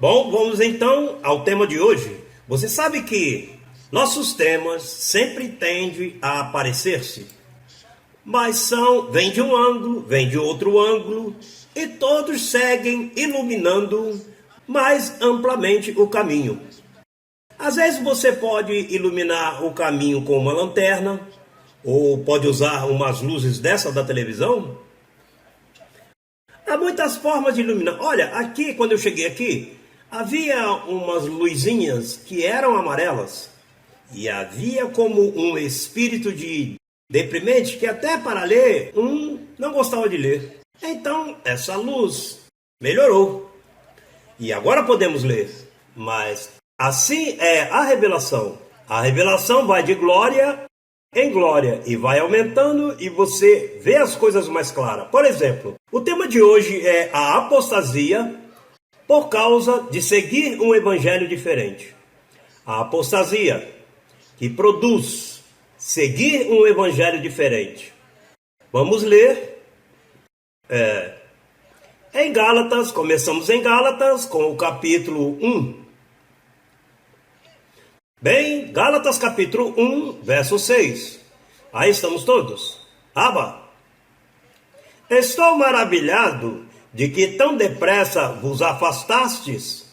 Bom, vamos então ao tema de hoje. Você sabe que nossos temas sempre tendem a aparecer-se, mas vem de um ângulo, vem de outro ângulo, e todos seguem iluminando mais amplamente o caminho. Às vezes você pode iluminar o caminho com uma lanterna, ou pode usar umas luzes dessa da televisão. Há muitas formas de iluminar. Olha, aqui, quando eu cheguei aqui, havia umas luzinhas que eram amarelas. E havia como um espírito de deprimente que até para ler, não gostava de ler. Então, essa luz melhorou. E agora podemos ler. Mas assim é a revelação. A revelação vai de glória em glória e vai aumentando e você vê as coisas mais claras. Por exemplo, o tema de hoje é a apostasia por causa de seguir um evangelho diferente. A apostasia que produz seguir um evangelho diferente. Vamos ler em Gálatas, começamos em Gálatas com o capítulo 1. Bem, Gálatas capítulo 1, verso 6. Aí estamos todos. Aba. Estou maravilhado de que tão depressa vos afastastes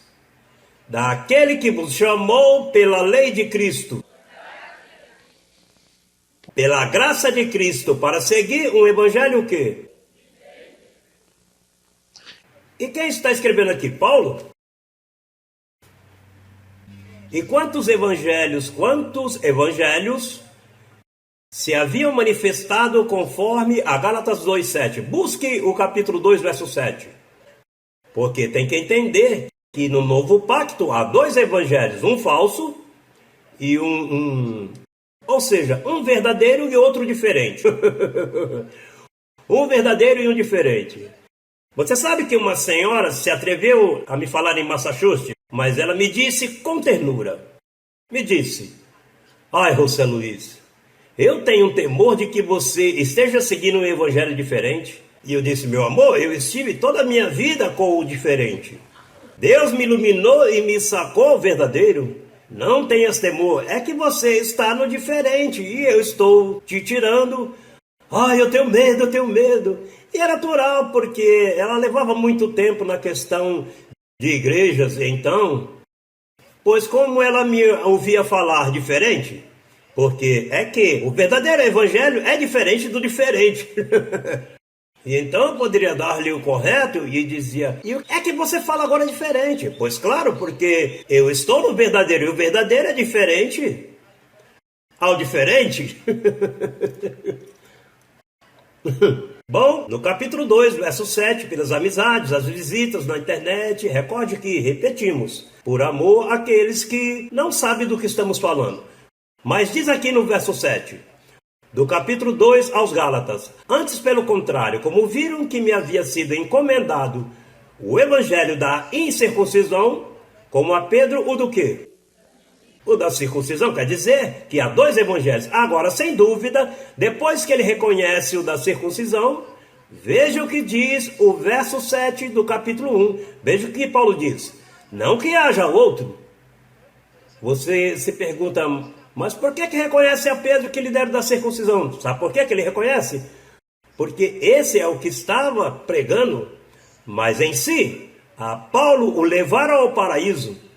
daquele que vos chamou pela lei de Cristo, pela graça de Cristo, para seguir um evangelho o quê? E quem está escrevendo aqui? Paulo? E quantos evangelhos se haviam manifestado conforme a Gálatas 2,7? Busque o capítulo 2, verso 7. Porque tem que entender que no novo pacto há dois evangelhos, um falso e ou seja, um verdadeiro e outro diferente. Um verdadeiro e um diferente. Você sabe que uma senhora se atreveu a me falar em Massachusetts, mas ela me disse com ternura. Me disse: ai, José Luiz, eu tenho um temor de que você esteja seguindo um evangelho diferente. E eu disse: meu amor, eu estive toda a minha vida com o diferente. Deus me iluminou e me sacou o verdadeiro. Não tenhas temor, é que você está no diferente e eu estou te tirando. Ai, eu tenho medo, eu tenho medo. E é natural, porque ela levava muito tempo na questão de igrejas, então, pois como ela me ouvia falar diferente, porque é que o verdadeiro evangelho é diferente do diferente. E então eu poderia dar-lhe o correto e dizia: e é que você fala agora diferente? Pois claro, porque eu estou no verdadeiro e o verdadeiro é diferente ao diferente. Bom, no capítulo 2, verso 7, pelas amizades, as visitas na internet, recorde que repetimos, por amor àqueles que não sabem do que estamos falando. Mas diz aqui no verso 7, do capítulo 2 aos Gálatas: antes, pelo contrário, como viram que me havia sido encomendado o evangelho da incircuncisão, como a Pedro o do quê? O da circuncisão, quer dizer que há dois evangelhos. Agora, sem dúvida, depois que ele reconhece o da circuncisão, veja o que diz o verso 7 do capítulo 1. Veja o que Paulo diz: não que haja outro. Você se pergunta: mas por que reconhece a Pedro que ele dera da circuncisão? Sabe por que ele reconhece? Porque esse é o que estava pregando, mas em si, a Paulo o levaram ao paraíso.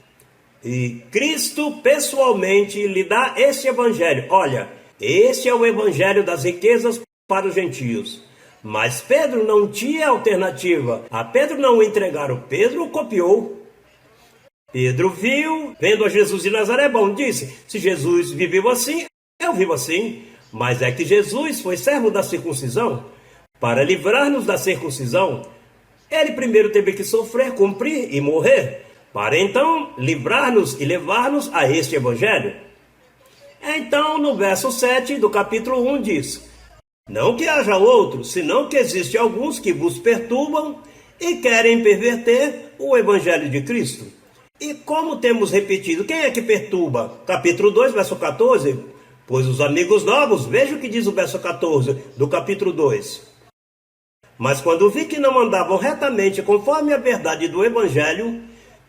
E Cristo pessoalmente lhe dá este evangelho. Olha, este é o evangelho das riquezas para os gentios. Mas Pedro não tinha alternativa. A Pedro não o entregaram. Pedro o copiou. Pedro viu, vendo a Jesus de Nazaré, bom, disse: se Jesus viveu assim, eu vivo assim. Mas é que Jesus foi servo da circuncisão. Para livrar-nos da circuncisão, ele primeiro teve que sofrer, cumprir e morrer, para então livrar-nos e levar-nos a este evangelho. Então, no verso 7 do capítulo 1 diz: não que haja outro, senão que existe alguns que vos perturbam e querem perverter o evangelho de Cristo. E como temos repetido, quem é que perturba? Capítulo 2, verso 14. Pois os amigos novos, veja o que diz o verso 14 do capítulo 2. Mas quando vi que não andavam retamente conforme a verdade do evangelho,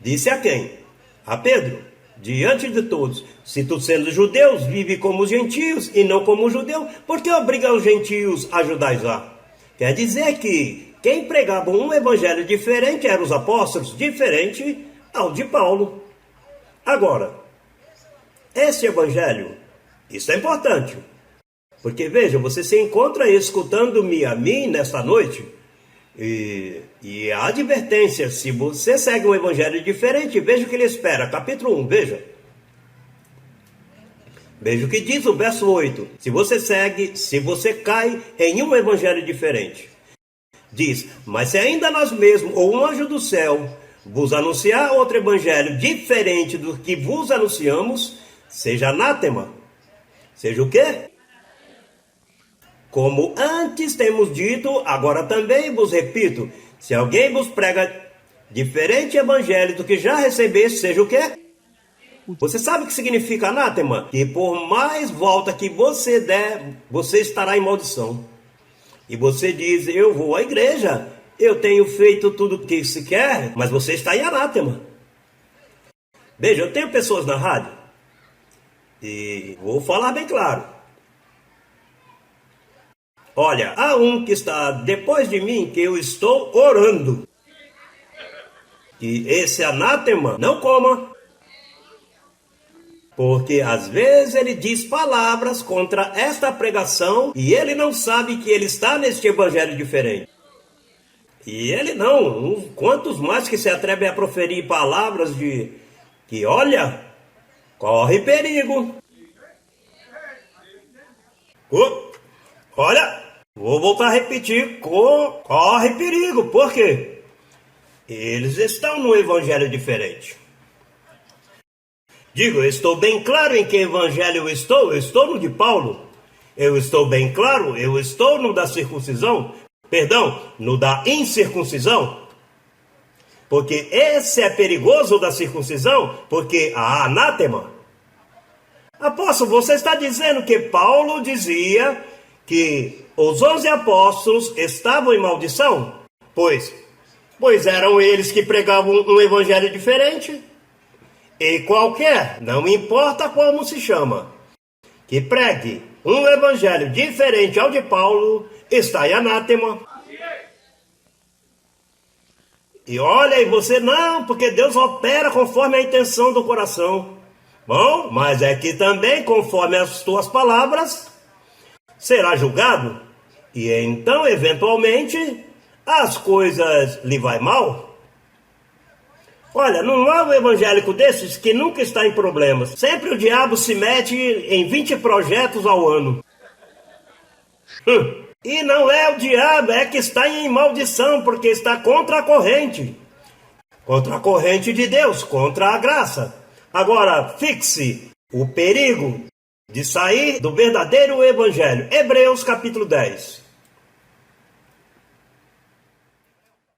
Disse a quem? A Pedro, diante de todos: se tu sendo judeus, vive como os gentios e não como os judeus, por que obriga os gentios a judaizar? Quer dizer que quem pregava um evangelho diferente eram os apóstolos, diferente ao de Paulo. Agora, esse evangelho, isso é importante, porque veja, você se encontra escutando-me a mim nesta noite, e a advertência: se você segue um evangelho diferente, veja o que ele espera. Capítulo 1, veja. Veja o que diz o verso 8. Se você cai em um evangelho diferente. Diz: mas se ainda nós mesmos, ou um anjo do céu, vos anunciar outro evangelho diferente do que vos anunciamos, seja anátema. Seja o quê? Como antes temos dito, agora também vos repito: se alguém vos prega diferente evangelho do que já recebeste, seja o quê? Você sabe o que significa anátema? Que por mais volta que você der, você estará em maldição. E você diz: eu vou à igreja, eu tenho feito tudo o que se quer, mas você está em anátema. Veja, eu tenho pessoas na rádio, e vou falar bem claro. Olha, há um que está depois de mim, que eu estou orando, que esse anátema não coma. Porque às vezes ele diz palavras contra esta pregação e ele não sabe que ele está neste evangelho diferente. E ele não, quantos mais que se atrevem a proferir palavras de que, olha, corre perigo. Olha, vou voltar a repetir, corre perigo. Por quê? Eles estão no evangelho diferente. Digo, eu estou bem claro em que evangelho eu estou no de Paulo. Eu estou bem claro, eu estou no da circuncisão, no da incircuncisão. Porque esse é perigoso da circuncisão, porque há anátema. Apóstolo, você está dizendo que Paulo dizia que os 11 apóstolos estavam em maldição? Pois eram eles que pregavam um evangelho diferente. E qualquer, não importa como se chama, que pregue um evangelho diferente ao de Paulo, está em anátema. E olha, e você não, porque Deus opera conforme a intenção do coração. Bom, mas é que também, conforme as tuas palavras, será julgado. E então, eventualmente, as coisas lhe vai mal. Olha, não há um evangélico desses que nunca está em problemas. Sempre o diabo se mete em 20 projetos ao ano. E não é o diabo, é que está em maldição, porque está contra a corrente. Contra a corrente de Deus, contra a graça. Agora, fixe o perigo de sair do verdadeiro evangelho. Hebreus capítulo 10.